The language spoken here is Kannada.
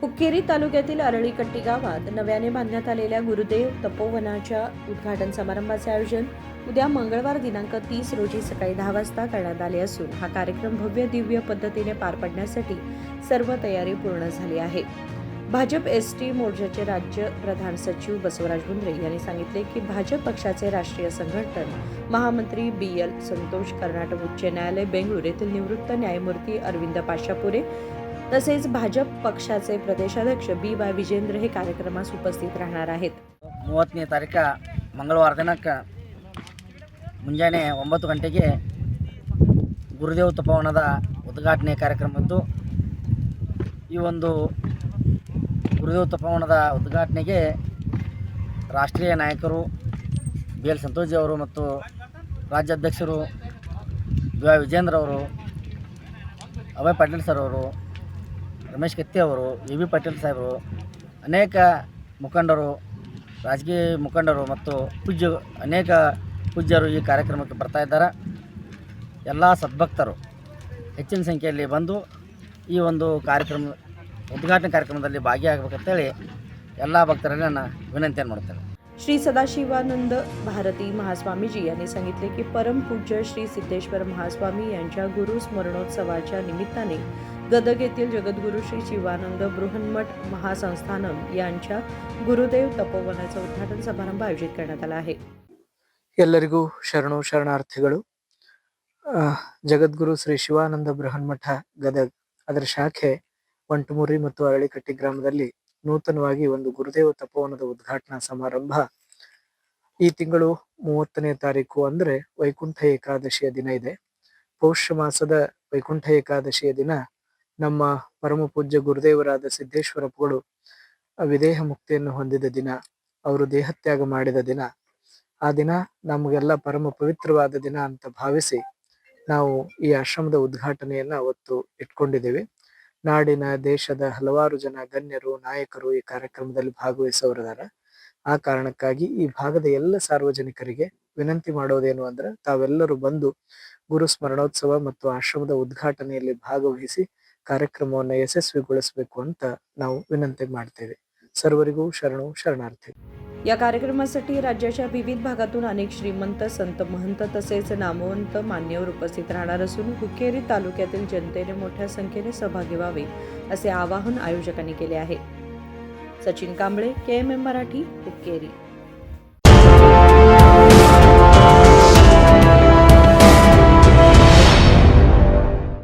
हुक्केरी तालुक्यातील अरळीकट्टी गावात नव्याने बांधण्यात आलेल्या गुरुदेव तपोवनाच्या उद्घाटन समारंभाचे आयोजन उद्या मंगळवार दिनांक 30 रोजी सकाळी 10 वाजता करण्यात आले असून हा कार्यक्रम भव्य दिव्य पद्धतीने पार पडण्यासाठी सर्व तयारी पूर्ण झाली आहे. भाजप एसटी मोर्चाचे राज्य प्रधान सचिव बसवराज बुंद्रे यांनी सांगितले की भाजप पक्षाचे राष्ट्रीय संघटन महामंत्री BL संतोष कर्नाटक उच्च न्यायालय बेंगळूर येथील निवृत्त न्यायमूर्ती अरविंद पाशापुरे तसेच भाजप पक्षाचे प्रदेशाध्यक्ष BY विजेंद्र हे कार्यक्रमास उपस्थित राहणार आहेत. 30ನೇ ತಾರೀಕು ಮಂಗಳವಾರ ದಿನಕ್ಕೆ ಮುಂಜಾನೆ 9 ಗಂಟೆಗೆ ಗುರುದೇವ ತಪೋವನದ ಉದ್ಘಾಟನೆ ಕಾರ್ಯಕ್ರಮ ಇದ್ದು, ಈ ಒಂದು ಗುರುದೇವ ತಪೋವನದ ಉದ್ಘಾಟನೆಗೆ ರಾಷ್ಟ್ರೀಯ ನಾಯಕರು BL ಸಂತೋಷ್ ಅವರು ಮತ್ತು ರಾಜ್ಯಾಧ್ಯಕ್ಷರು BY ವಿಜೇಂದ್ರ ಅವರು, ಅಭಯ್ ಪಾಟೀಲ್ ಸರ್ ಅವರು, ರಮೇಶ್ ಕತ್ತಿ ಅವರು, AB ಪಾಟೀಲ್ ಸಾಹೇಬರು, ಅನೇಕ ಮುಖಂಡರು, ರಾಜಕೀಯ ಮುಖಂಡರು ಮತ್ತು ಅನೇಕ ಪೂಜ್ಯರು ಈ ಕಾರ್ಯಕ್ರಮಕ್ಕೆ ಬರ್ತಾ ಇದ್ದಾರೆ. ಎಲ್ಲ ಸದ್ಭಕ್ತರು ಹೆಚ್ಚಿನ ಸಂಖ್ಯೆಯಲ್ಲಿ ಬಂದು ಈ ಒಂದು ಉದ್ಘಾಟನೆ ಕಾರ್ಯಕ್ರಮದಲ್ಲಿ ಭಾಗಿಯಾಗಬೇಕಂತೇಳಿ ಎಲ್ಲ ಭಕ್ತರಲ್ಲಿ ನಾನು ವಿನಂತಿಯನ್ನು ಮಾಡ್ತೇನೆ. श्री सदाशिवानंद भारती महास्वामीजी यांनी सांगितले की परमपूज्य श्री सिद्धेश्वर महास्वामी यांच्या गुरु स्मरणोत्सवाच्या निमित्ताने गदग येथील जगद्गुरू श्री शिवानंद बृहन्मठ महासंस्थानम यांच्या गुरुदेव तपोवनाचा उद्घाटन समारंभ आयोजित करण्यात आला आहे. ಎಲ್ಲರಿಗೂ ಶರಣಾರ್ಥಿಗಳು. ಜಗದ್ಗುರು ಶ್ರೀ ಶಿವಾನಂದ ಬೃಹನ್ಮಠ ಗದಗ್ ಅದರ ಶಾಖೆ ಒಂಟಮುರಿ ಮತ್ತು ಅರಳಿಕಟ್ಟಿ ಗ್ರಾಮದಲ್ಲಿ ನೂತನವಾಗಿ ಒಂದು ಗುರುದೇವ ತಪೋವನದ ಉದ್ಘಾಟನಾ ಸಮಾರಂಭ ಈ ತಿಂಗಳು 30ನೇ ತಾರೀಕು ಅಂದ್ರೆ ವೈಕುಂಠ ಏಕಾದಶಿಯ ದಿನ ಇದೆ. ಪೌಷ್ಯ ಮಾಸದ ವೈಕುಂಠ ಏಕಾದಶಿಯ ದಿನ ನಮ್ಮ ಪರಮ ಪೂಜ್ಯ ಗುರುದೇವರಾದ ಸಿದ್ದೇಶ್ವರಪ್ಪಗಳು ವಿದೇಹ ಮುಕ್ತಿಯನ್ನು ಹೊಂದಿದ ದಿನ, ಅವರು ದೇಹತ್ಯಾಗ ಮಾಡಿದ ದಿನ. ಆ ದಿನ ನಮಗೆಲ್ಲ ಪರಮ ಪವಿತ್ರವಾದ ದಿನ ಅಂತ ಭಾವಿಸಿ ನಾವು ಈ ಆಶ್ರಮದ ಉದ್ಘಾಟನೆಯನ್ನ ಅವತ್ತು ಇಟ್ಕೊಂಡಿದ್ದೇವೆ. ನಾಡಿನ ದೇಶದ ಹಲವಾರು ಜನ ಗಣ್ಯರು ನಾಯಕರು ಈ ಕಾರ್ಯಕ್ರಮದಲ್ಲಿ ಭಾಗವಹಿಸೋರಿದ್ದಾರೆ. ಆ ಕಾರಣಕ್ಕಾಗಿ ಈ ಭಾಗದ ಎಲ್ಲ ಸಾರ್ವಜನಿಕರಿಗೆ ವಿನಂತಿ ಮಾಡೋದೇನು ಅಂದ್ರೆ, ತಾವೆಲ್ಲರೂ ಬಂದು ಗುರು ಸ್ಮರಣೋತ್ಸವ ಮತ್ತು ಆಶ್ರಮದ ಉದ್ಘಾಟನೆಯಲ್ಲಿ ಭಾಗವಹಿಸಿ ಕಾರ್ಯಕ್ರಮವನ್ನು ಯಶಸ್ವಿಗೊಳಿಸಬೇಕು ಅಂತ ನಾವು ವಿನಂತಿ ಮಾಡ್ತೇವೆ. सर्वरिಗೂ शरणार्थी. या कार्यक्रमासाठी राज्याच्या विविध भागातून अनेक श्रीमंत संत महंत तसेच नामवंत मान्यवर उपस्थित राहणार असून हुक्केरी तालुक्यातील जनतेने मोठ्या संख्येने सहभागी व्हावे असे आवाहन आयोजकांनी केले आहे. सचिन कांबळे, KMM मराठी, हुक्केरी.